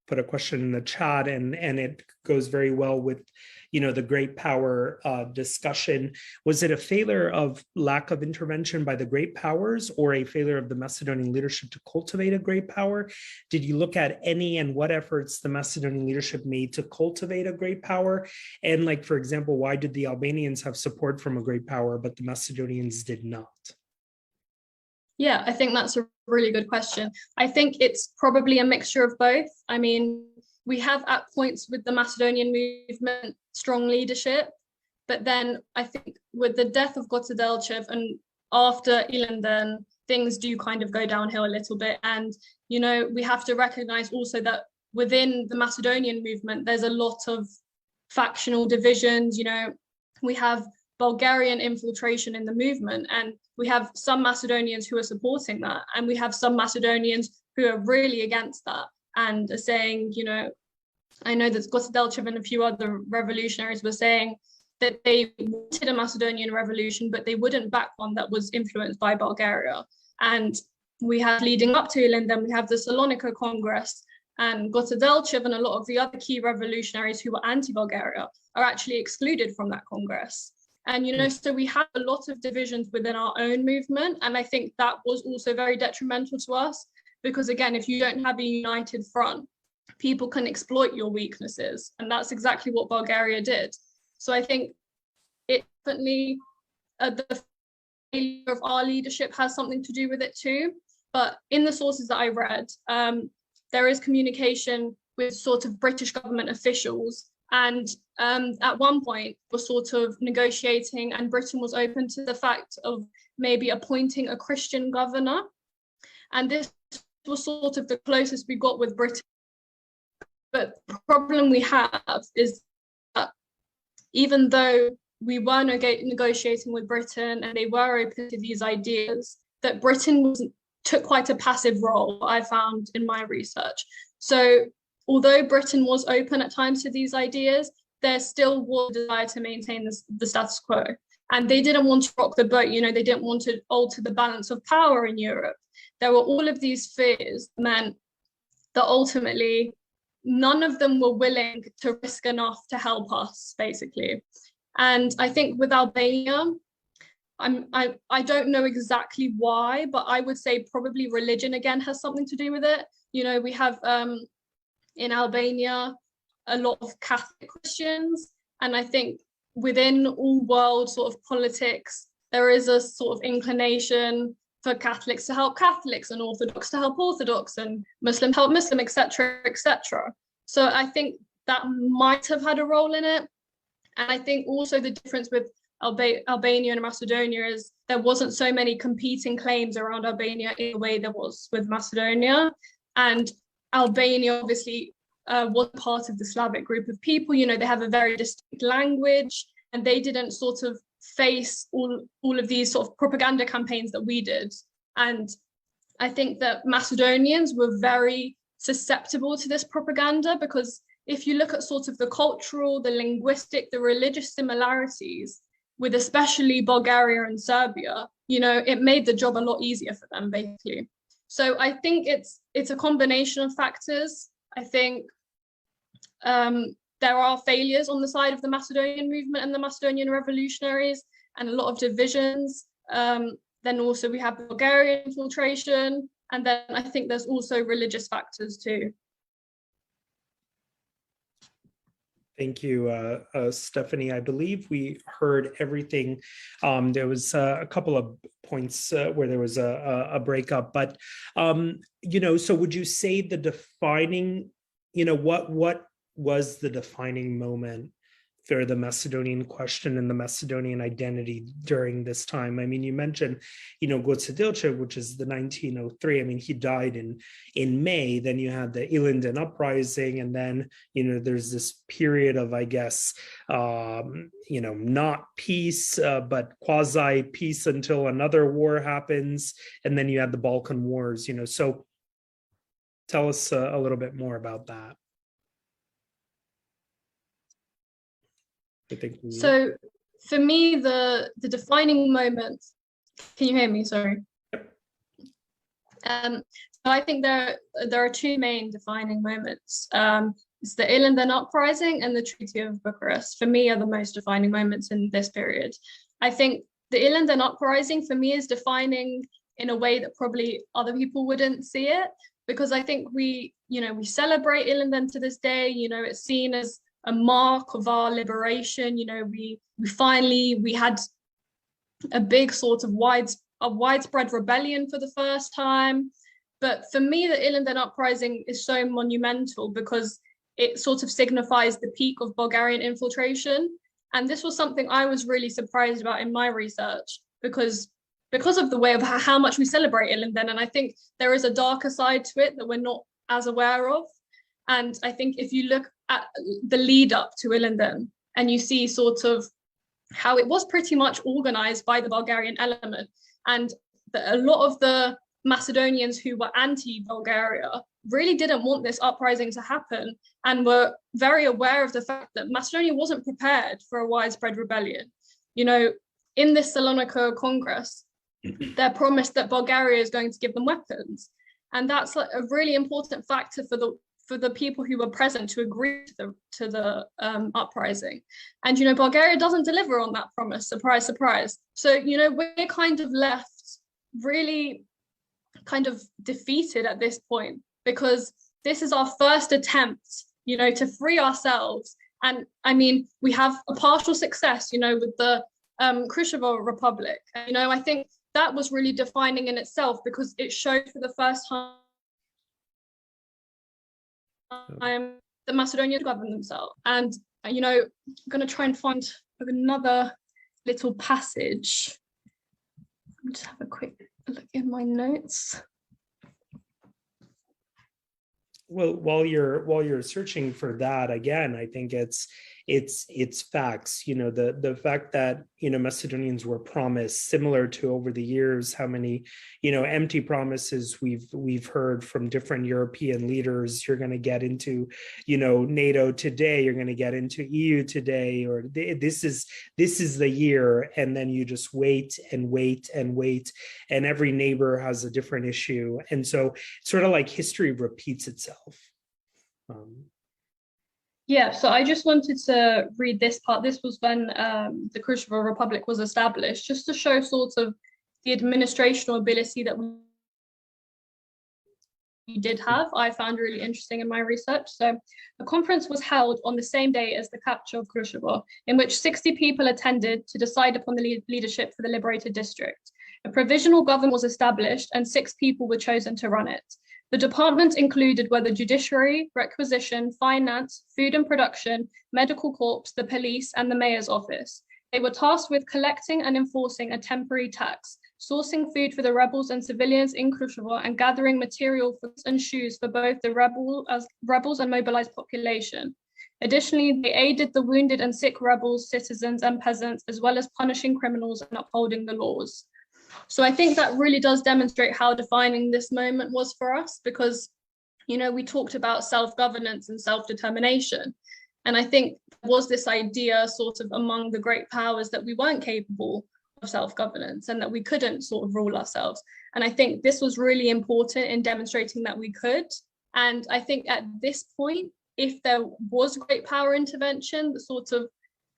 put a question in the chat, and it goes very well with the great power discussion. Was it a failure of lack of intervention by the great powers, or a failure of the Macedonian leadership to cultivate a great power? Did you look at any and what efforts the Macedonian leadership made to cultivate a great power? And like, for example, why did the Albanians have support from a great power, but the Macedonians did not? Yeah, I think that's a really good question. I think it's probably a mixture of both. I mean, we have at points with the Macedonian movement strong leadership, but then I think with the death of Gotadelchev and after Ilinden, things do kind of go downhill a little bit. And, you know, we have to recognize also that within the Macedonian movement, there's a lot of factional divisions. You know, we have Bulgarian infiltration in the movement, and we have some Macedonians who are supporting that, and we have some Macedonians who are really against that and are saying, you know, I know that Gotadelchev and a few other revolutionaries were saying that they wanted a Macedonian revolution, but they wouldn't back one that was influenced by Bulgaria. And we have, leading up to Ilinden, we have the Salonika Congress, and Gotadelchev and a lot of the other key revolutionaries who were anti-Bulgaria are actually excluded from that Congress. And, you know, so we have a lot of divisions within our own movement. And I think that was also very detrimental to us, because again, if you don't have a united front, people can exploit your weaknesses. And that's exactly what Bulgaria did. So I think it definitely, the failure of our leadership has something to do with it too. But in the sources that I read, there is communication with sort of British government officials. And at one point was sort of negotiating, and Britain was open to the fact of maybe appointing a Christian governor. And this was sort of the closest we got with Britain. But the problem we have is that even though we were negotiating with Britain and they were open to these ideas, that Britain took quite a passive role, I found in my research. So although Britain was open at times to these ideas, there still was a desire to maintain the status quo. And they didn't want to rock the boat, you know, they didn't want to alter the balance of power in Europe. There were all of these fears that meant that ultimately none of them were willing to risk enough to help us, basically. And I think with Albania, I don't know exactly why, but I would say probably religion again has something to do with it. You know, we have in Albania a lot of Catholic Christians, and I think within all world sort of politics, there is a sort of inclination for Catholics to help Catholics and Orthodox to help Orthodox and Muslim to help Muslim, etc., etc. So I think that might have had a role in it. And I think also the difference with Albania and Macedonia is there wasn't so many competing claims around Albania in the way there was with Macedonia. And Albania obviously was part of the Slavic group of people. You know, they have a very distinct language, and they didn't sort of face all of these sort of propaganda campaigns that we did. And I think that Macedonians were very susceptible to this propaganda, because if you look at sort of the cultural, the linguistic, the religious similarities with especially Bulgaria and Serbia, you know, it made the job a lot easier for them, basically. So I think it's a combination of factors. I think there are failures on the side of the Macedonian movement and the Macedonian revolutionaries, and a lot of divisions. Then also we have Bulgarian infiltration, and then I think there's also religious factors too. Thank you, Stefanie. I believe we heard everything. There was a couple of points where there was a breakup, but you know, so would you say the defining, you know, what was the defining moment for the Macedonian question and the Macedonian identity during this time? I mean, you mentioned, you know, Gotadelchev, which is the 1903. I mean, he died in May. Then you had the Ilinden uprising, and then, you know, there's this period of, I guess, you know, not peace, but quasi peace until another war happens, and then you had the Balkan Wars. You know, so tell us a little bit more about that. So for me, the defining moment, can you hear me? Sorry. So I think there are two main defining moments. It's the Ilinden uprising and the Treaty of Bucharest, for me, are the most defining moments in this period. I think the Ilinden uprising for me is defining in a way that probably other people wouldn't see it, because I think we celebrate Ilinden to this day. You know, it's seen as a mark of our liberation. You know, we had a big sort of a widespread rebellion for the first time. But for me, the Ilinden uprising is so monumental because it sort of signifies the peak of Bulgarian infiltration. And this was something I was really surprised about in my research because of the way of how much we celebrate Ilinden. And I think there is a darker side to it that we're not as aware of. And I think if you look at the lead up to Ilinden and you see sort of how it was pretty much organized by the Bulgarian element, and a lot of the Macedonians who were anti-Bulgaria really didn't want this uprising to happen and were very aware of the fact that Macedonia wasn't prepared for a widespread rebellion. You know, in this Salonika Congress, they're promised that Bulgaria is going to give them weapons. And that's a really important factor for the people who were present to agree to the uprising. And, you know, Bulgaria doesn't deliver on that promise, surprise, surprise. So, you know, we're kind of left really kind of defeated at this point because this is our first attempt, you know, to free ourselves. And I mean, we have a partial success, you know, with the Kruševo Republic. You know, I think that was really defining in itself because it showed for the first time the Macedonians govern themselves. And, you know, I'm going to try and find another little passage. Let me just have a quick look in my notes. Well, while you're searching for that, again, I think it's facts. You know, the fact that, you know, Macedonians were promised, similar to over the years how many, you know, empty promises we've heard from different European leaders. You're going to get into, you know, NATO today, you're going to get into EU today, or this is the year, and then you just wait and wait and wait, and every neighbor has a different issue, and so sort of like history repeats itself. Yeah, so I just wanted to read this part. This was when the Kruševo Republic was established, just to show sort of the administrational ability that we did have. I found really interesting in my research. So a conference was held on the same day as the capture of Kruševo, in which 60 people attended to decide upon the leadership for the liberated district. A provisional government was established and 6 people were chosen to run it. The departments included were the judiciary, requisition, finance, food and production, medical corps, the police, and the mayor's office. They were tasked with collecting and enforcing a temporary tax, sourcing food for the rebels and civilians in Kruševo, and gathering material and shoes for both the rebels and mobilized population. Additionally, they aided the wounded and sick rebels, citizens, and peasants, as well as punishing criminals and upholding the laws. So I think that really does demonstrate how defining this moment was for us, because, you know, we talked about self-governance and self-determination. And I think there was this idea sort of among the great powers that we weren't capable of self-governance and that we couldn't sort of rule ourselves. And I think this was really important in demonstrating that we could. And I think at this point, if there was great power intervention that sort of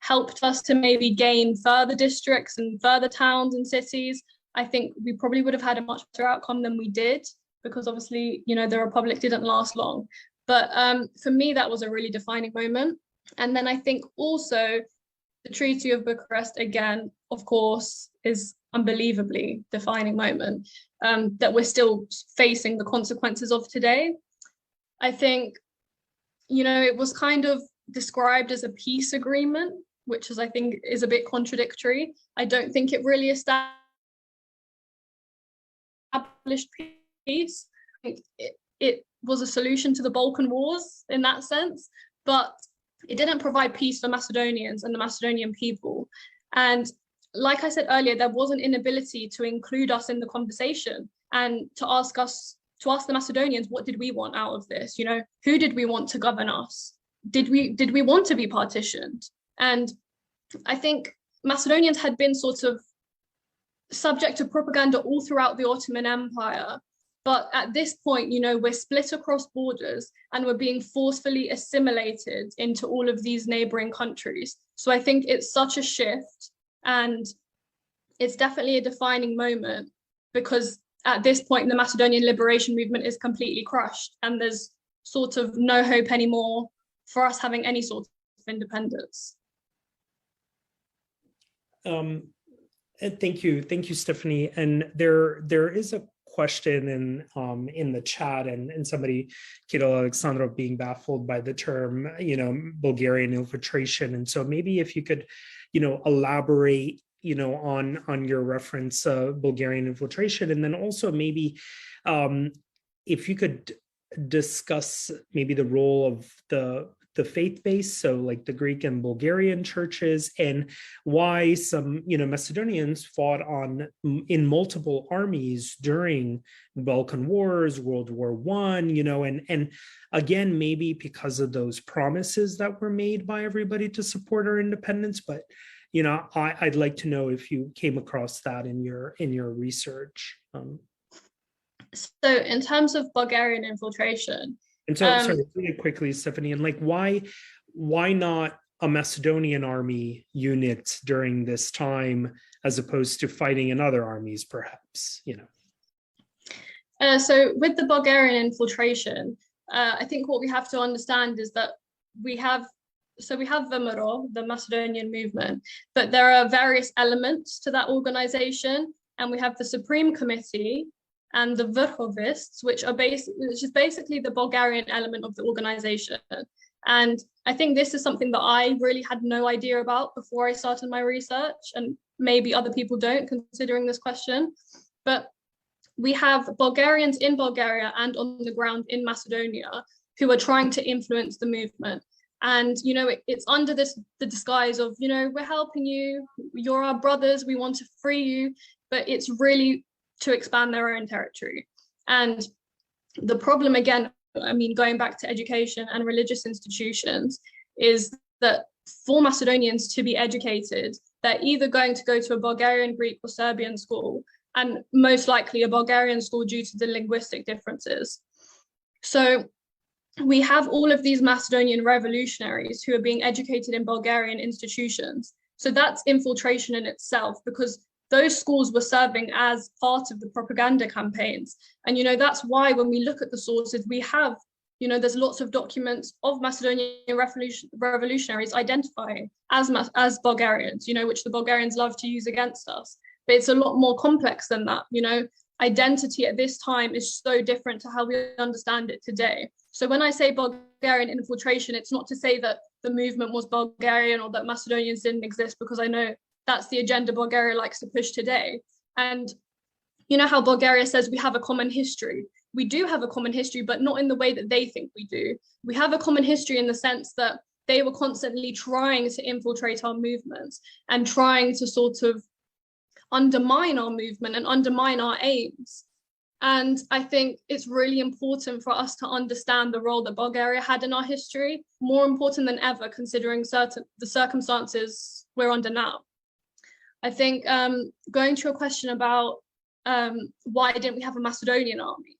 helped us to maybe gain further districts and further towns and cities, I think we probably would have had a much better outcome than we did, because obviously, you know, the Republic didn't last long. But for me, that was a really defining moment. And then I think also the Treaty of Bucharest, again, of course, is unbelievably defining moment that we're still facing the consequences of today. I think, you know, it was kind of described as a peace agreement, which is, I think, is a bit contradictory. I don't think it really established peace. I think it was a solution to the Balkan Wars in that sense, but it didn't provide peace for Macedonians and the Macedonian people. And like I said earlier, there was an inability to include us in the conversation and to ask the Macedonians, what did we want out of this? You know, who did we want to govern us? Did we want to be partitioned? And I think Macedonians had been sort of subject to propaganda all throughout the Ottoman Empire. But at this point, you know, we're split across borders and we're being forcefully assimilated into all of these neighboring countries. So I think it's such a shift, and it's definitely a defining moment, because at this point, the Macedonian liberation movement is completely crushed and there's sort of no hope anymore for us having any sort of independence. Thank you, Stefanie. And there is a question in the chat, and somebody, Kirill Alexandrov, being baffled by the term, Bulgarian infiltration. And so maybe if you could, elaborate, on your reference, Bulgarian infiltration, and then also maybe if you could discuss maybe the role of the faith base, so like the Greek and Bulgarian churches, and why some Macedonians fought in multiple armies during Balkan Wars, World War I, and again, maybe because of those promises that were made by everybody to support our independence. But I'd like to know if you came across that in your research. So in terms of Bulgarian infiltration, and so, sorry, really quickly, Stefanie, and like why not a Macedonian army unit during this time as opposed to fighting in other armies, perhaps? So with the Bulgarian infiltration, I think what we have to understand is that we have the Meto, the Macedonian movement, but there are various elements to that organization, and we have the Supreme Committee and the Vrhovists, which is basically the Bulgarian element of the organization. And I think this is something that I really had no idea about before I started my research, and maybe other people don't, considering this question. But we have Bulgarians in Bulgaria and on the ground in Macedonia who are trying to influence the movement. And, it's under the disguise of, we're helping you, you're our brothers, we want to free you, but it's really to expand their own territory. And the problem, again, going back to education and religious institutions, is that for Macedonians to be educated, they're either going to go to a Bulgarian, Greek, or Serbian school, and most likely a Bulgarian school due to the linguistic differences. So we have all of these Macedonian revolutionaries who are being educated in Bulgarian institutions. So that's infiltration in itself, because those schools were serving as part of the propaganda campaigns. And, that's why when we look at the sources, we have, there's lots of documents of Macedonian revolutionaries identifying as Bulgarians, which the Bulgarians love to use against us. But it's a lot more complex than that. Identity at this time is so different to how we understand it today. So when I say Bulgarian infiltration, it's not to say that the movement was Bulgarian or that Macedonians didn't exist, because I know that's the agenda Bulgaria likes to push today. And how Bulgaria says we have a common history. We do have a common history, but not in the way that they think we do. We have a common history in the sense that they were constantly trying to infiltrate our movements and trying to sort of undermine our movement and undermine our aims. And I think it's really important for us to understand the role that Bulgaria had in our history, more important than ever, considering the circumstances we're under now. I think going to a question about why didn't we have a Macedonian army?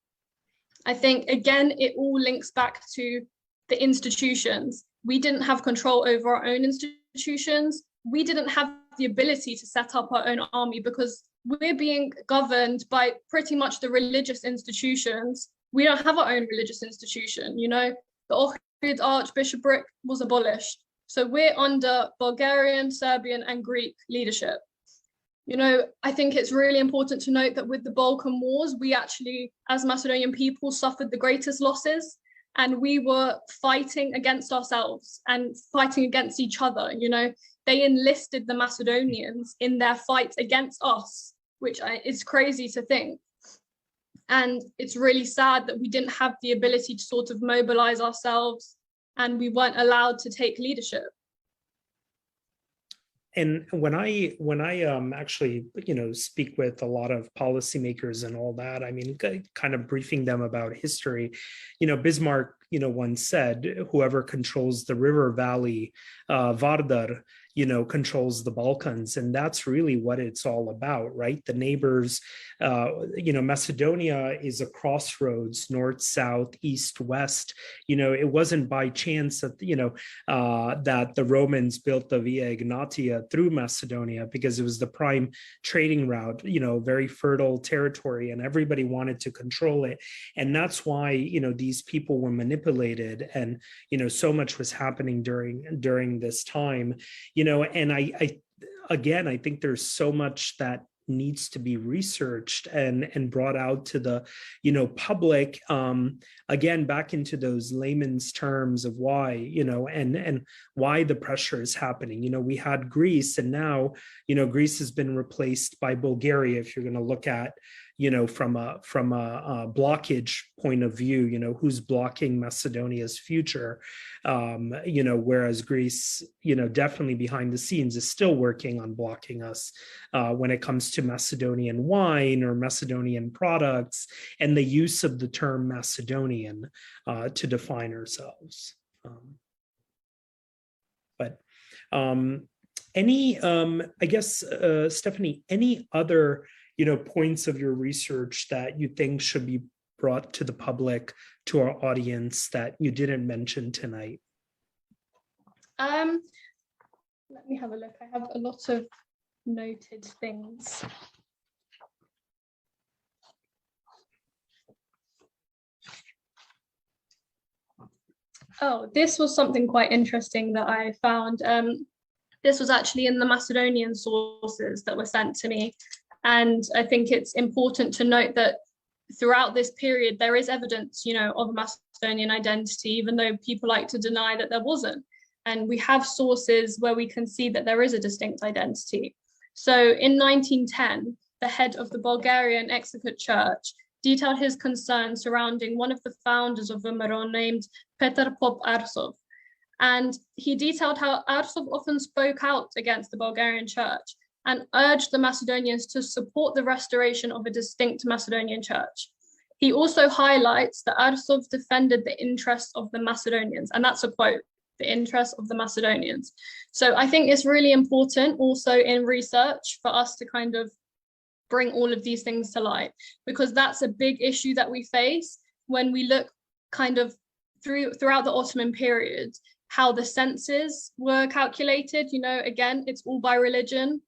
I think, again, it all links back to the institutions. We didn't have control over our own institutions. We didn't have the ability to set up our own army because we're being governed by pretty much the religious institutions. We don't have our own religious institution. The Ohrid Archbishopric was abolished. So we're under Bulgarian, Serbian, and Greek leadership. I think it's really important to note that with the Balkan Wars, we actually, as Macedonian people, suffered the greatest losses, and we were fighting against ourselves and fighting against each other. They enlisted the Macedonians in their fight against us, which is crazy to think. And it's really sad that we didn't have the ability to sort of mobilize ourselves, and we weren't allowed to take leadership. And when I actually speak with a lot of policymakers and all that, kind of briefing them about history, Bismarck once said, whoever controls the river valley, Vardar, controls the Balkans. And that's really what it's all about, right? The neighbors, Macedonia is a crossroads, north, south, east, west. It wasn't by chance that, that the Romans built the Via Egnatia through Macedonia, because it was the prime trading route, very fertile territory, and everybody wanted to control it. And that's why, these people were manipulated, and, so much was happening during this time, and again, I think there's so much that needs to be researched and brought out to the public, again, back into those layman's terms of why, and why the pressure is happening. We had Greece, and now Greece has been replaced by Bulgaria. If you're going to look at from a blockage point of view, who's blocking Macedonia's future, whereas Greece, definitely behind the scenes is still working on blocking us when it comes to Macedonian wine or Macedonian products and the use of the term Macedonian to define ourselves. I guess, Stefanie, any other points of your research that you think should be brought to the public, to our audience, that you didn't mention tonight? Let me have a look. I have a lot of noted things. Oh, this was something quite interesting that I found. This was actually in the Macedonian sources that were sent to me. And I think it's important to note that throughout this period, there is evidence, of a Macedonian identity, even though people like to deny that there wasn't. And we have sources where we can see that there is a distinct identity. So in 1910, the head of the Bulgarian Exarchate Church detailed his concerns surrounding one of the founders of the Meto named Petar Pop Arsov. And he detailed how Arsov often spoke out against the Bulgarian church and urged the Macedonians to support the restoration of a distinct Macedonian church. He also highlights that Arsov defended the interests of the Macedonians, and that's a quote, the interests of the Macedonians. So I think it's really important also in research for us to kind of bring all of these things to light, because that's a big issue that we face when we look kind of throughout the Ottoman period, how the census were calculated. Again, it's all by religion,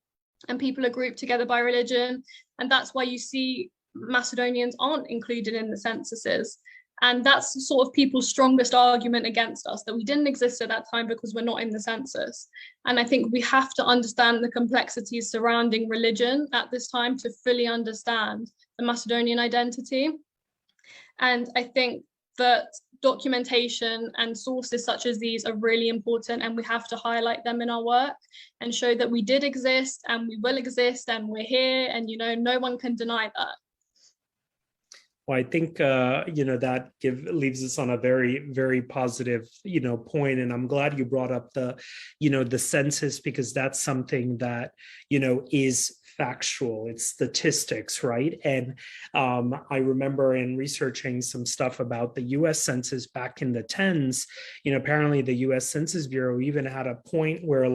and people are grouped together by religion. And that's why you see Macedonians aren't included in the censuses. And that's sort of people's strongest argument against us, that we didn't exist at that time because we're not in the census. And I think we have to understand the complexities surrounding religion at this time to fully understand the Macedonian identity. And I think that documentation and sources such as these are really important, and we have to highlight them in our work and show that we did exist and we will exist and we're here, and no one can deny that. Well, I think that leaves us on a very, very positive point, and I'm glad you brought up the census, because that's something that is factual. It's statistics, right? And I remember in researching some stuff about the U.S. Census back in the 10s, apparently the U.S. Census Bureau even had a point where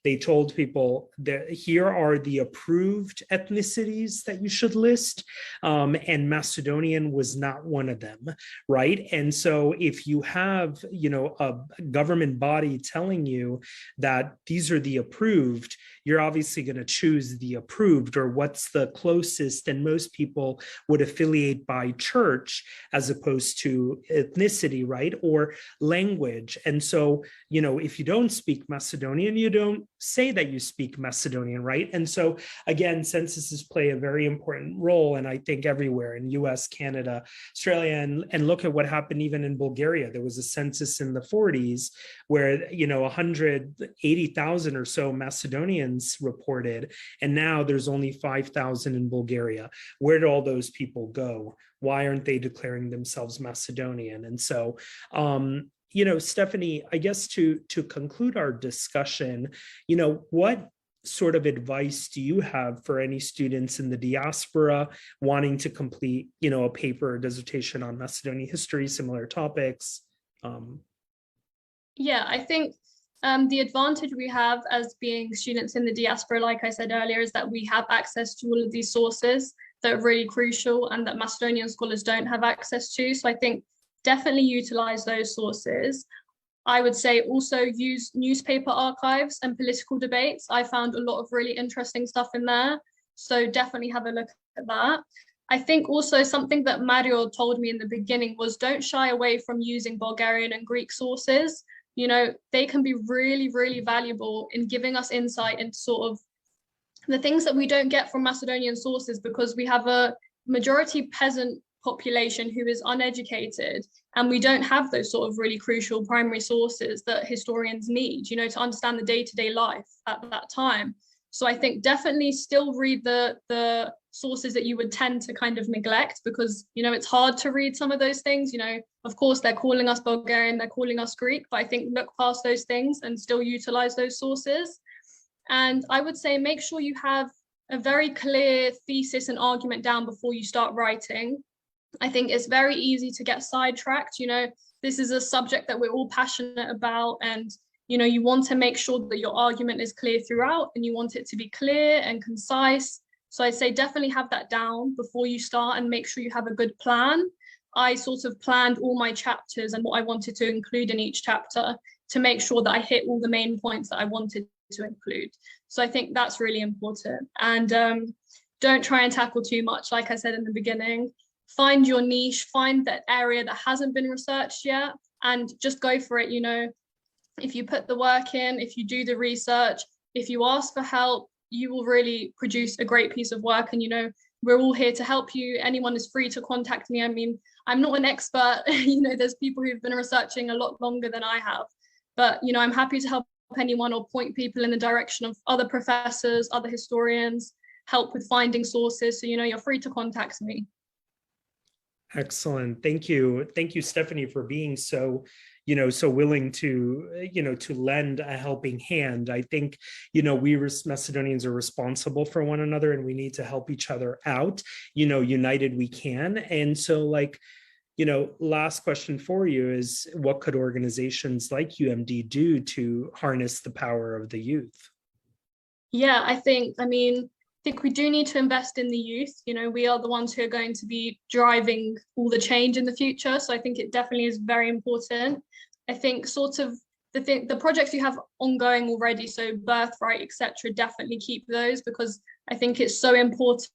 they told people that here are the approved ethnicities that you should list, and Macedonian was not one of them, right? And so if you have a government body telling you that these are the approved, you're obviously going to choose the approved, or what's the closest, and most people would affiliate by church as opposed to ethnicity, right, or language. And so if you don't speak Macedonian, you don't say that you speak Macedonian, right? And so again, censuses play a very important role, and I think everywhere in US, Canada, Australia, and look at what happened even in Bulgaria. There was a census in the 40s where 180,000 or so Macedonians reported, and now there's only 5,000 in Bulgaria. Where did all those people go? Why aren't they declaring themselves Macedonian? And so Stefanie, I guess to conclude our discussion, what sort of advice do you have for any students in the diaspora wanting to complete, a paper or dissertation on Macedonian history, similar topics? Yeah, I think the advantage we have as being students in the diaspora, like I said earlier, is that we have access to all of these sources that are really crucial and that Macedonian scholars don't have access to. So I think definitely utilize those sources. I would say also use newspaper archives and political debates. I found a lot of really interesting stuff in there. So definitely have a look at that. I think also something that Mario told me in the beginning was don't shy away from using Bulgarian and Greek sources. They can be really, really valuable in giving us insight into sort of the things that we don't get from Macedonian sources, because we have a majority peasant population who is uneducated, and we don't have those sort of really crucial primary sources that historians need, you know, to understand the day-to-day life at that time. So I think definitely still read the sources that you would tend to kind of neglect, because, you know, it's hard to read some of those things. You know, of course, they're calling us Bulgarian, they're calling us Greek, but I think look past those things and still utilize those sources. And I would say make sure you have a very clear thesis and argument down before you start writing. I think it's very easy to get sidetracked. You know, this is a subject that we're all passionate about, and you know, you want to make sure that your argument is clear throughout, and you want it to be clear and concise. So I'd say definitely have that down before you start, and make sure you have a good plan. I sort of planned all my chapters and what I wanted to include in each chapter to make sure that I hit all the main points that I wanted to include. So I think that's really important. And don't try and tackle too much, like I said in the beginning. Find your niche, find that area that hasn't been researched yet, and just go for it. You know, if you put the work in, if you do the research, if you ask for help, you will really produce a great piece of work. And, you know, we're all here to help you. Anyone is free to contact me. I mean, I'm not an expert. You know, there's people who've been researching a lot longer than I have. But, you know, I'm happy to help anyone or point people in the direction of other professors, other historians, help with finding sources. So, you know, you're free to contact me. Excellent. Thank you. Thank you, Stefanie, for being so, you know, so willing to, you know, to lend a helping hand. I think, you know, we Macedonians are responsible for one another, and we need to help each other out. You know, united we can. And so, like, you know, last question for you is, what could organizations like UMD do to harness the power of the youth? Yeah, I think we do need to invest in the youth. You know, we are the ones who are going to be driving all the change in the future. So I think it definitely is very important. I think sort of the projects you have ongoing already, so Birthright, etc., definitely keep those, because I think it's so important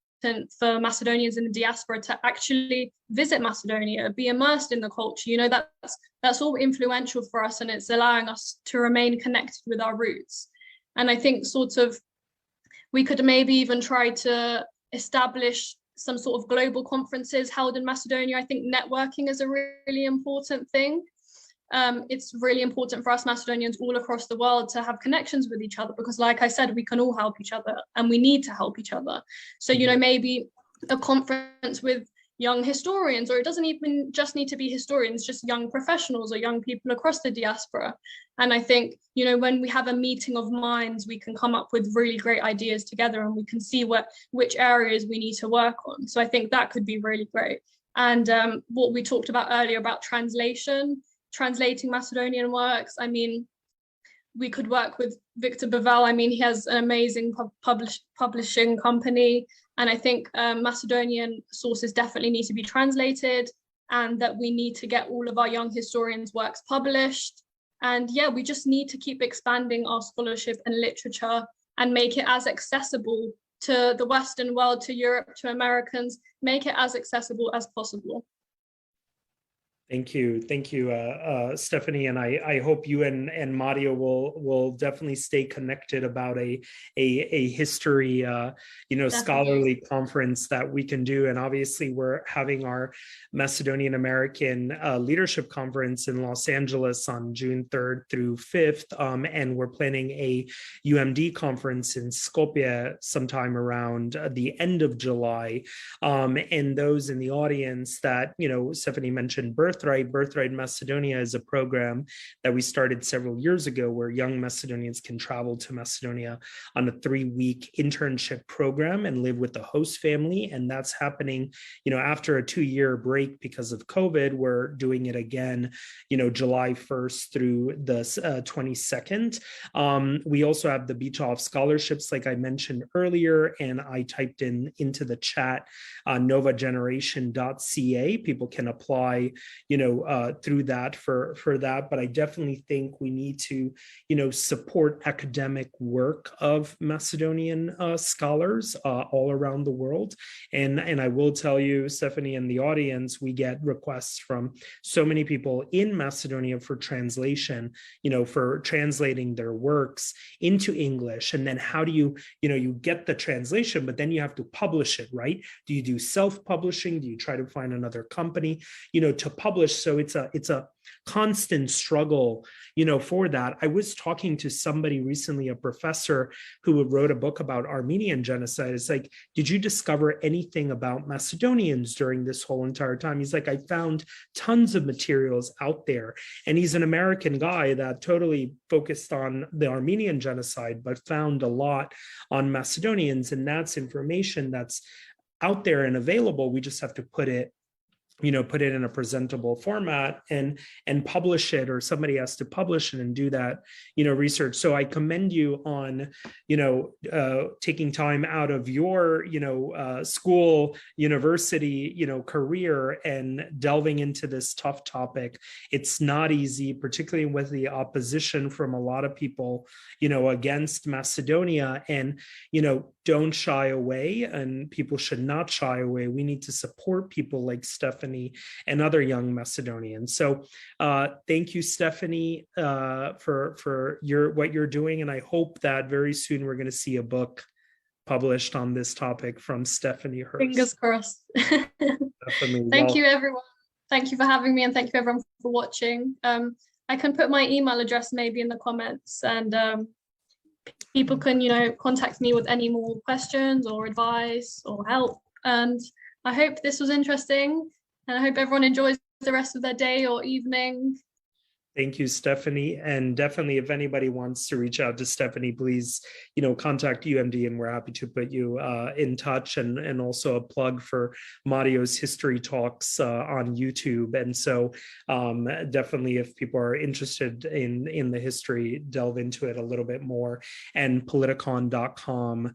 for Macedonians in the diaspora to actually visit Macedonia, be immersed in the culture. You know, that's all influential for us, and it's allowing us to remain connected with our roots. And I think sort of we could maybe even try to establish some sort of global conferences held in Macedonia. I think networking is a really important thing. It's really important for us Macedonians all across the world to have connections with each other, because like I said, we can all help each other and we need to help each other. So, you know, maybe a conference with young historians, or it doesn't even just need to be historians, just young professionals or young people across the diaspora. And I think, you know, when we have a meeting of minds, we can come up with really great ideas together, and we can see which areas we need to work on. So I think that could be really great. And what we talked about earlier about translating Macedonian works, I mean, we could work with Victor Bevel. I mean, he has an amazing publishing company. And I think Macedonian sources definitely need to be translated, and that we need to get all of our young historians' works published. And yeah, we just need to keep expanding our scholarship and literature and make it as accessible to the Western world, to Europe, to Americans, make it as accessible as possible. Thank you, Stefanie, and I hope you and Mario will definitely stay connected about a history, you know, scholarly conference that we can do. And obviously, we're having our Macedonian American Leadership Conference in Los Angeles on June 3rd through 5th, and we're planning a UMD conference in Skopje sometime around the end of July. And those in the audience that, you know, Stefanie mentioned Birthright Macedonia is a program that we started several years ago, where young Macedonians can travel to Macedonia on a 3-week internship program and live with the host family. And that's happening, you know, after a 2-year break because of COVID. We're doing it again, you know, July 1st through the 22nd. We also have the Beach-Off scholarships, like I mentioned earlier, and I typed into the chat novageneration.ca. People can apply, through that for that. But I definitely think we need to, support academic work of Macedonian scholars all around the world. And I will tell you, Stefanie, and the audience, we get requests from so many people in Macedonia for translation, for translating their works into English. And then how do you get the translation, but then you have to publish it, right? Do you do self-publishing? Do you try to find another company, to publish? So it's a constant struggle, for that. I was talking to somebody recently, a professor who wrote a book about Armenian genocide. It's like, did you discover anything about Macedonians during this whole entire time? He's like, I found tons of materials out there. And he's an American guy that totally focused on the Armenian genocide, but found a lot on Macedonians. And that's information that's out there and available. We just have to put it in a presentable format and publish it, or somebody has to publish it and do that, research. So I commend you on, taking time out of your, school, university, career and delving into this tough topic. It's not easy, particularly with the opposition from a lot of people, against Macedonia. And, don't shy away, and people should not shy away. We need to support people like Stefanie and other young Macedonians. So thank you, Stefanie, for what you're doing. And I hope that very soon we're going to see a book published on this topic from Stefanie Hurst. Fingers crossed. Thank you, everyone. Thank you for having me, and thank you everyone for watching. I can put my email address maybe in the comments, and people can, contact me with any more questions or advice or help. And I hope this was interesting, and I hope everyone enjoys the rest of their day or evening. Thank you, Stefanie. And definitely, if anybody wants to reach out to Stefanie, please, contact UMD, and we're happy to put you in touch. And also a plug for Mario's history talks on YouTube. And so definitely, if people are interested in the history, delve into it a little bit more. And politicon.com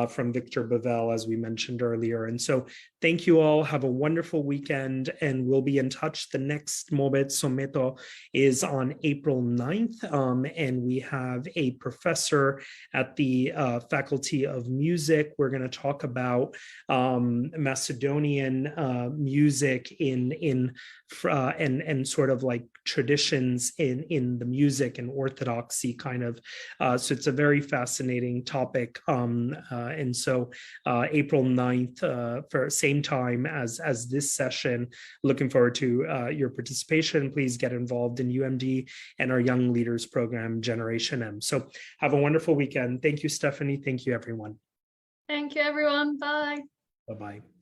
from Victor Bavel, as we mentioned earlier. And so thank you all. Have a wonderful weekend, and we'll be in touch. The next Muabet Meto is on April 9th, and we have a professor at the Faculty of Music. We're going to talk about Macedonian music and sort of like traditions in the music and orthodoxy kind of. So it's a very fascinating topic. And so April 9th, for same time as this session. Looking forward to your participation. Please get involved in UMD and our Young Leaders Program, Generation M. So have a wonderful weekend. Thank you, Stefanie. Thank you, everyone. Thank you, everyone. Bye. Bye-bye.